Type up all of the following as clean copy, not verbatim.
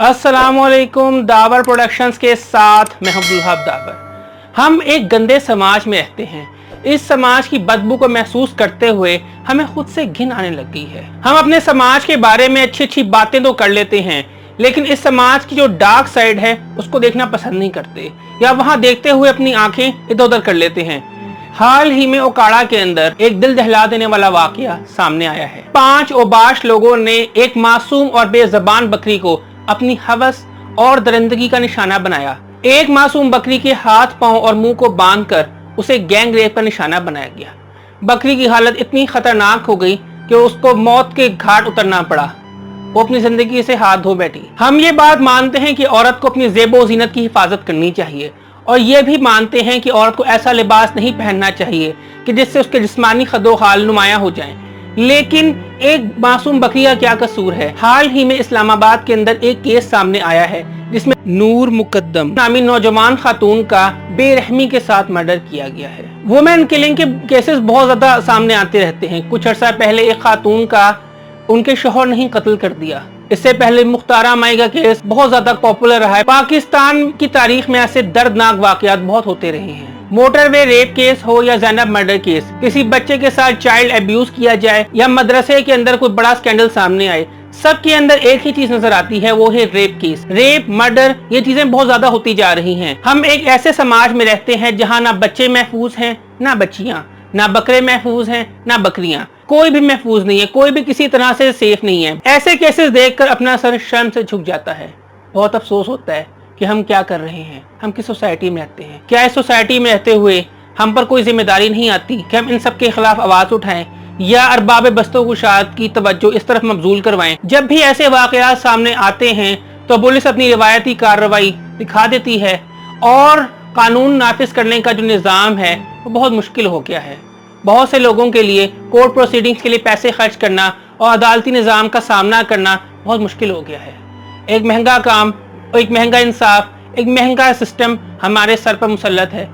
अस्सलामुअलैकुम। The power productions के साथ मैं अब्दुल वहाब दावर। हम एक गंदे समाज में रहते हैं। इस समाज की बदबू को महसूस करते हुए हमें खुद से घिन आने लग गई है। हम अपने समाज के बारे में अच्छी अच्छी बातें तो कर लेते हैं, लेकिन इस समाज की जो डार्क साइड है उसको देखना पसंद नहीं करते, या वहां देखते हुए अपनी आंखें इधर उधर कर लेते हैं। हाल ही में ओकाड़ा के अंदर एक दिल दहला देने वाला वाकया सामने आया है। 5 ओबाश लोगों ने एक मासूम और बेज़बान बकरी को अपनी हवस और दरिंदगी का निशाना बनाया। एक मासूम बकरी के हाथ पांव और मुंह को बांधकर उसे गैंग रेप का निशाना बनाया गया। बकरी की हालत इतनी खतरनाक हो गई कि उसको मौत के घाट उतरना पड़ा। वो अपनी जिंदगी से हाथ धो बैठी। हम ये बात मानते हैं कि औरत को अपनी ज़ेबो ज़ीनत की हिफाजत करनी चाहिए, और ये भी मानते हैं कि औरत को ऐसा लिबास नहीं पहनना चाहिए कि जिससे उसके जिस्मानी खदोखाल नुमाया हो जाएं। लेकिन एक मासूम बकरी का क्या कसूर है? हाल ही में इस्लामाबाद के अंदर एक केस सामने आया है जिसमें नूर मुकद्दम नामी नौजवान खातून का बेरहमी के साथ मर्डर किया गया है। वुमेन किलिंग के केसेस बहुत ज्यादा सामने आते रहते हैं। कुछ अर्सा पहले एक खातून का उनके शोहर ने ही कत्ल कर दिया। इससे पहले मुख्तारा माई का केस बहुत ज्यादा पॉपुलर रहा है। पाकिस्तान की तारीख में ऐसे दर्दनाक वाकयात बहुत होते रहे हैं। मोटरवे रेप केस हो या ज़ैनब मर्डर केस, किसी बच्चे के साथ चाइल्ड अब्यूज किया जाए या मदरसे के अंदर कोई बड़ा स्कैंडल सामने आए, सबके अंदर एक ही चीज नजर आती है, वो है रेप केस। रेप, मर्डर, ये चीजें बहुत ज्यादा होती जा रही हैं। हम एक ऐसे समाज में रहते हैं जहाँ ना बच्चे महफूज हैं ना बच्चियां, ना बकरे महफूज हैं ना बकरियां। कोई भी महफूज नहीं है, कोई भी किसी तरह से सेफ नहीं है। ऐसे केसेस देखकर अपना सर शर्म से झुक जाता है। बहुत अफसोस होता है कि हम क्या कर रहे हैं, हम किस सोसाइटी में रहते हैं। क्या इस सोसाइटी में रहते हुए हम पर कोई जिम्मेदारी नहीं आती कि हम इन सब के खिलाफ आवाज उठाएं या अरबाब बस्तोकुशात की तवज्जो इस तरफ मबजूल करवाएं। जब भी ऐसे वाकयात सामने आते हैं तो पुलिस अपनी रिवायती कार्रवाई दिखा देती है और कानून नाफिज करने का जो निज़ाम है वो बहुत मुश्किल हो गया है। बहुत से लोगों के लिए कोर्ट प्रोसीडिंग्स के लिए पैसे खर्च करना और अदालती निज़ाम का सामना करना बहुत मुश्किल हो गया है। एक महंगा काम, एक महंगा इंसाफ, एक महंगा सिस्टम हमारे सर पर मुसल्लत है।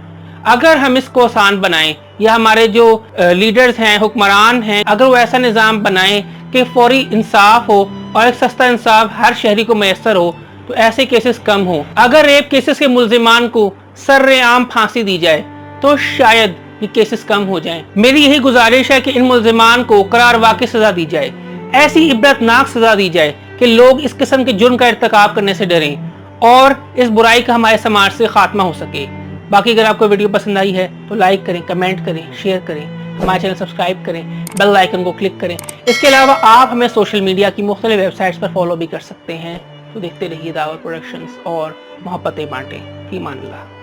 अगर हम इसको आसान बनाएं, या हमारे जो लीडर्स हैं, हुक्मरान हैं, अगर वो ऐसा निज़ाम बनाएं कि फौरी इंसाफ हो और एक सस्ता इंसाफ हर शहरी को मैसर हो, तो ऐसे केसेस कम हो। अगर रेप केसेस के मुल्जिमान को सर्रेआम फांसी दी जाए तो शायद ये केसेस कम हो जाएं। मेरी यही गुजारिश है कि इन मुल्जिमान को करार वाक़ई सजा दी जाए, ऐसी इबरतनाक सजा दी जाए कि लोग इस किस्म के जुर्म का इर्तिकाब करने से डरें और इस बुराई का हमारे समाज से खात्मा हो सके। बाकी अगर आपको वीडियो पसंद आई है तो लाइक करें, कमेंट करें, शेयर करें, हमारे चैनल सब्सक्राइब करें, बेल आइकन को क्लिक करें। इसके अलावा आप हमें सोशल मीडिया की मुख्तलिफ वेबसाइट्स पर फॉलो भी कर सकते हैं। तो देखते रहिए दावर प्रोडक्शंस और मोहब्बतें बांटें। ईमान अल्लाह।